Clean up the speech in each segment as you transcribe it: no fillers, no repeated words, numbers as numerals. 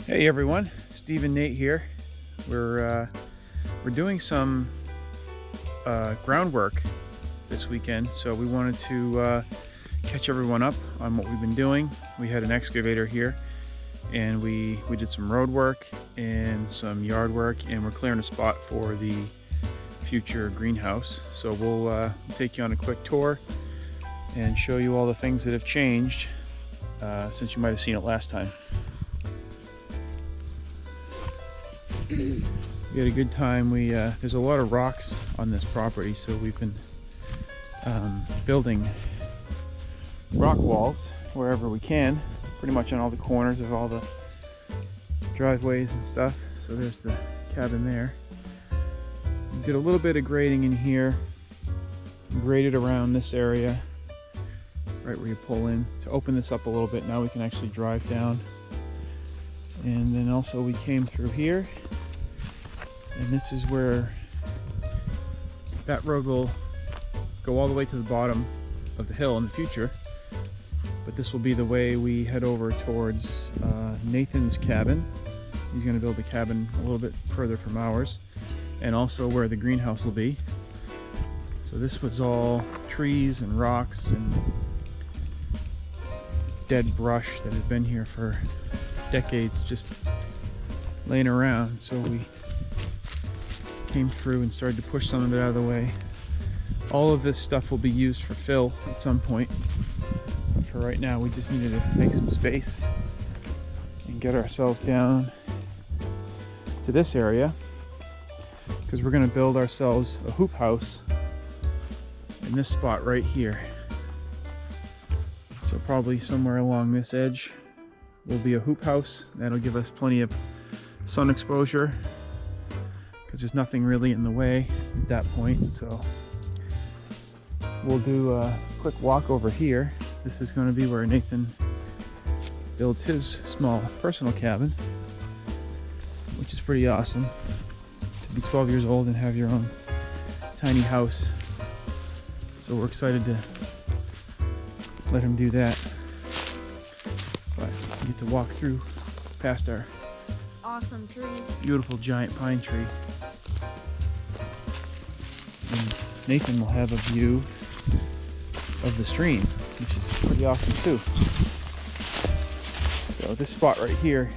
Hey everyone, Steve and Nate here. We're doing some groundwork this weekend, so we wanted to catch everyone up on what we've been doing. We had an excavator here, and we did some road work and some yard work, and we're clearing a spot for the future greenhouse. So we'll take you on a quick tour and show you all the things that have changed since you might have seen it last time. We had a good time. There's a lot of rocks on this property, so we've been building rock walls wherever we can, pretty much on all the corners of all the driveways and stuff. So there's the cabin there. We did a little bit of grading in here, graded around this area right where you pull in to open this up a little bit. Now we can actually drive down. And then also we came through here, and this is where that road will go all the way to the bottom of the hill in the future. But this will be the way we head over towards Nathan's cabin. He's going to build a cabin a little bit further from ours, and also where the greenhouse will be. So this was all trees and rocks and dead brush that has been here for decades, just laying around. So we came through and started to push some of it out of the way. All of this stuff will be used for fill at some point. But for right now, we just needed to make some space and get ourselves down to this area, because we're going to build ourselves a hoop house in this spot right here. So probably somewhere along this edge will be a hoop house. That'll give us plenty of sun exposure, because there's nothing really in the way at that point. So we'll do a quick walk over here. This is going to be where Nathan builds his small personal cabin, which is pretty awesome to be 12 years old and have your own tiny house. So we're excited to let him do that. But we get to walk through past our awesome tree. Beautiful giant pine tree. And Nathan will have a view of the stream, which is pretty awesome too. So this spot right here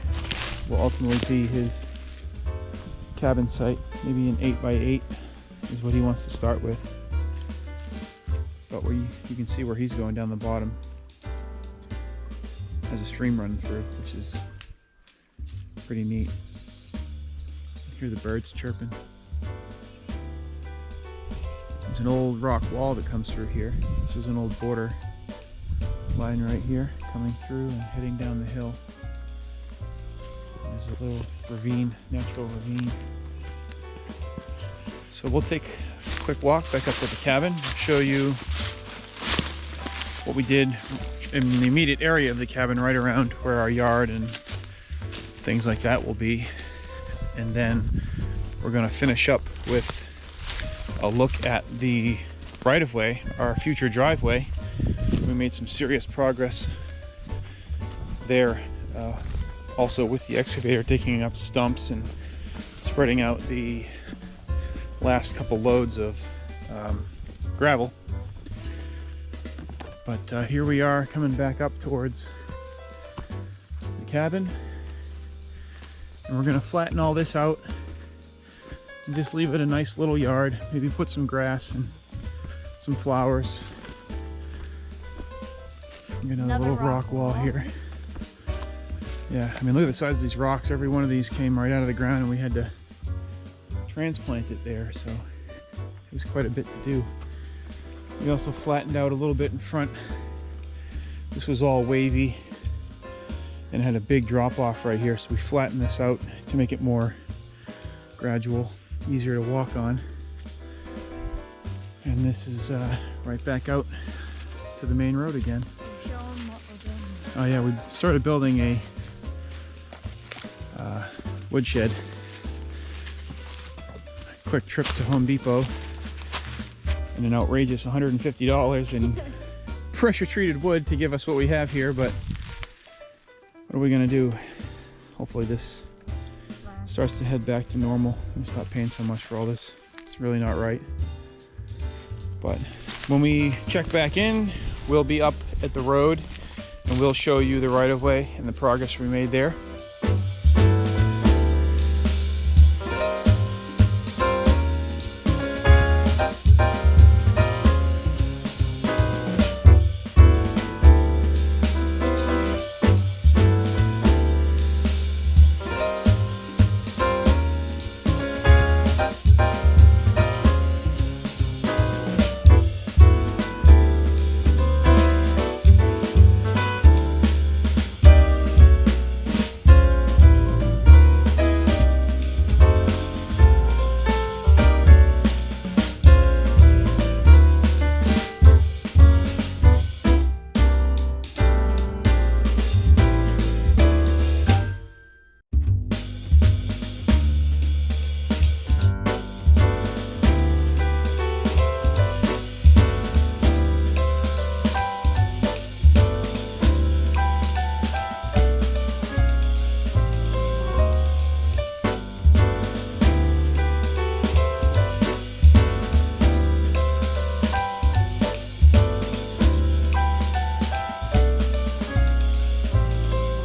will ultimately be his cabin site. Maybe an 8x8 is what he wants to start with. But where you can see where he's going down the bottom. Has a stream running through, which is pretty neat. You hear the birds chirping. There's an old rock wall that comes through here. This is an old border line right here, coming through and heading down the hill. There's a little ravine, natural ravine. So we'll take a quick walk back up to the cabin, show you what we did in the immediate area of the cabin, right around where our yard and things like that will be. And then we're going to finish up with a look at the right-of-way, our future driveway. We made some serious progress there, also with the excavator digging up stumps and spreading out the last couple loads of gravel. But here we are coming back up towards the cabin, and we're going to flatten all this out and just leave it a nice little yard. Maybe put some grass and some flowers. I'm gonna have a little rock wall here. Yeah, I mean, look at the size of these rocks. Every one of these came right out of the ground, and we had to transplant it there, so it was quite a bit to do. We also flattened out a little bit in front. This was all wavy and had a big drop off right here, so we flattened this out to make it more gradual, easier to walk on. And this is right back out to the main road again. Show them what we're doing. Oh yeah, we started building a woodshed. Quick trip to Home Depot and an outrageous $150 in pressure treated wood to give us what we have here, but what are we gonna do? hopefully this starts to head back to normal. We stop paying so much for all this. It's really not right. But when we check back in, we'll be up at the road and we'll show you the right-of-way and the progress we made there.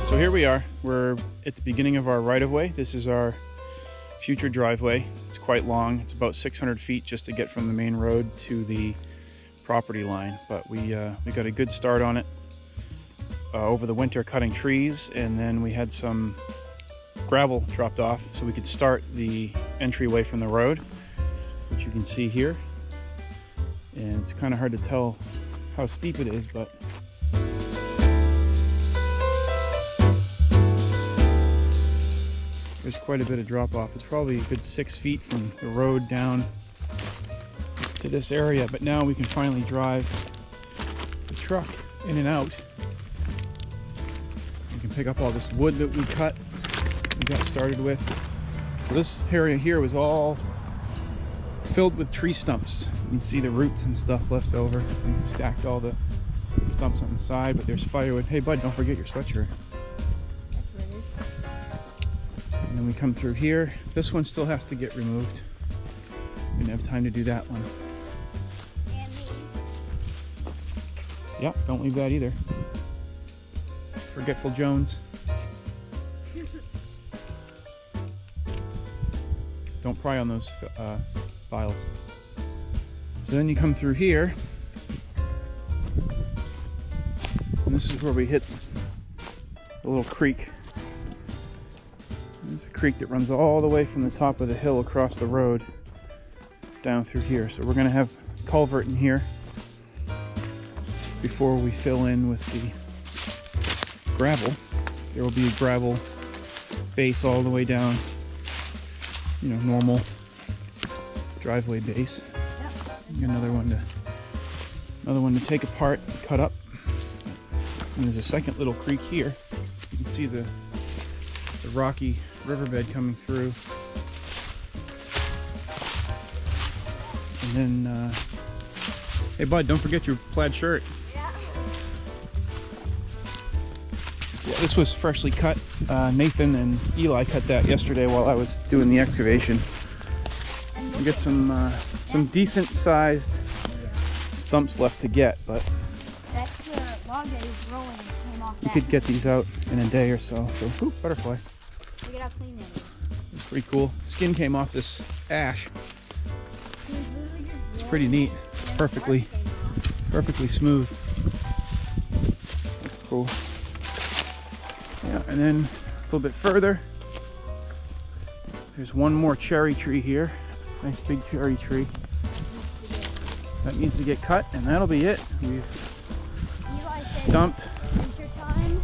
So here we are. We're at the beginning of our right-of-way. This is our future driveway. It's quite long. It's about 600 feet just to get from the main road to the property line. But we got a good start on it over the winter cutting trees, and then we had some gravel dropped off so we could start the entryway from the road, which you can see here. And it's kind of hard to tell how steep it is, but there's quite a bit of drop off. It's probably a good 6 feet from the road down to this area, but now we can finally drive the truck in and out. We can pick up all this wood that we cut, we got started with. So this area here was all filled with tree stumps. You can see the roots and stuff left over. We stacked all the stumps on the side, but there's firewood. Hey bud, don't forget your sweatshirt. And then we come through here. This one still has to get removed. We didn't have time to do that one. And these. Yeah, don't leave that either. Forgetful Jones. Don't pry on those files. So then you come through here. And this is where we hit a little creek. There's a creek that runs all the way from the top of the hill across the road down through here. So we're going to have culvert in here before we fill in with the gravel. There will be a gravel base all the way down, you know, normal driveway base. Yep. Another one to take apart, cut up. And there's a second little creek here. You can see the rocky riverbed coming through. And then, hey bud, don't forget your plaid shirt. Yeah. Yeah, this was freshly cut. Nathan and Eli cut that yesterday while I was doing the excavation. We get some decent sized stumps left to get, but That's the log that is rolling and came off you that. could get these out in a day or so. So, ooh, butterfly. Look at how clean that is. It's pretty cool. Skin came off this ash. He was literally just It's pretty neat. rolling, Perfectly, and the bark came off. perfectly smooth. That's cool. Yeah, and then a little bit further, there's one more cherry tree here. Nice big cherry tree. That needs to get cut, and that'll be it. We've Eli said stumped. winter time,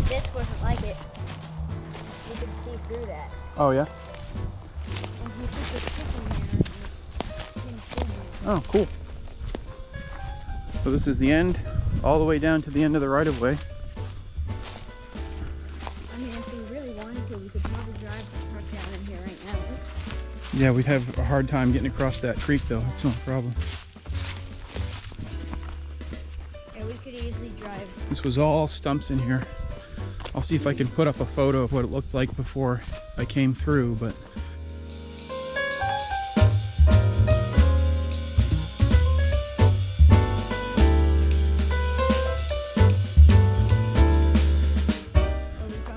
this wasn't like it. You could see through that. Oh yeah. And he put the stick in there and it didn't see me. Oh, cool. So this is the end, all the way down to the end of the right-of-way. I mean, if we really wanted to, we could probably drive the truck down in here right now. Yeah, we'd have a hard time getting across that creek though. That's no problem. Yeah, we could easily drive. This was all stumps in here I'll see if I can put up a photo of what it looked like before I came through, but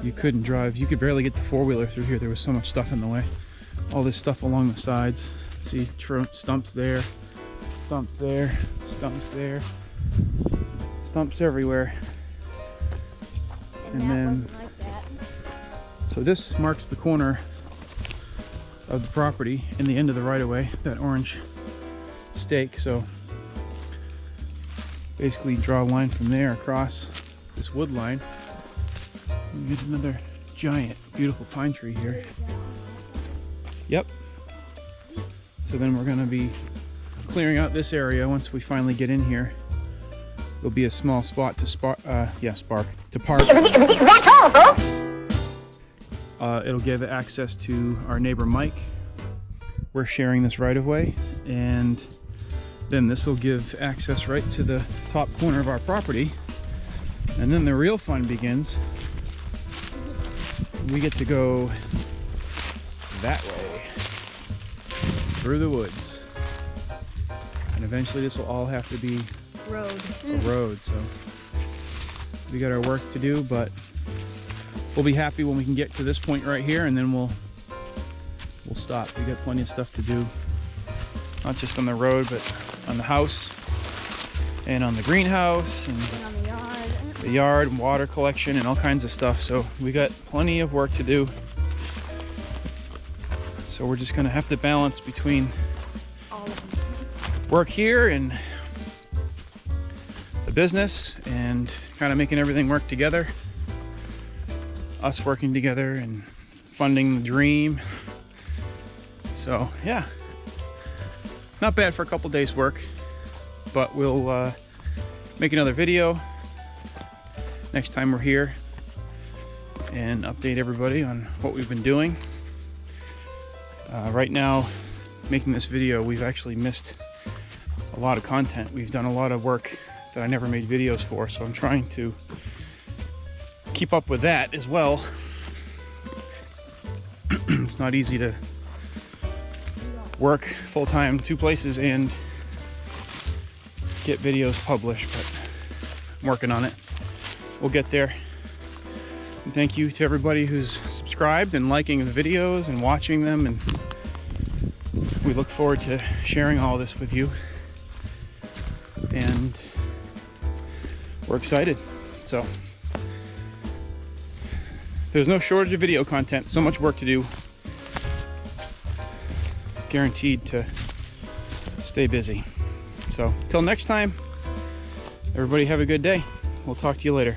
you couldn't drive. You could barely get the four-wheeler through here. There was so much stuff in the way. All this stuff along the sides. See, stumps there, stumps there, stumps there, stumps everywhere. And then, like that. so this marks the corner of the property and the end of the right-of-way, that orange stake. So basically draw a line from there across this wood line. You get another giant, beautiful pine tree here. Yep. So then we're gonna be clearing out this area once we finally get in here. There'll be a small spot to park. It'll give access to our neighbor Mike. We're sharing this right of way, and then this will give access right to the top corner of our property. And then the real fun begins. We get to go that way through the woods, and eventually this will all have to be a road. So we got our work to do, but we'll be happy when we can get to this point right here, and then we'll stop. We got plenty of stuff to do, not just on the road, but on the house and on the greenhouse and on the yard. the yard and water collection and all kinds of stuff. So we got plenty of work to do. So we're just gonna have to balance between All of them. work here and the business and kind of making everything work together. Us working together and funding the dream. So yeah, not bad for a couple days work, but we'll make another video next time we're here and update everybody on what we've been doing. Right now, making this video, we've actually missed a lot of content. We've done a lot of work that I never made videos for, so I'm trying to keep up with that as well. It's not easy to work full-time 2 places and get videos published, but I'm working on it. We'll get there. And thank you to everybody who's subscribed and liking the videos and watching them, and we look forward to sharing all this with you, and we're excited. So there's no shortage of video content, so much work to do. Guaranteed to stay busy. So till next time, everybody have a good day. We'll talk to you later.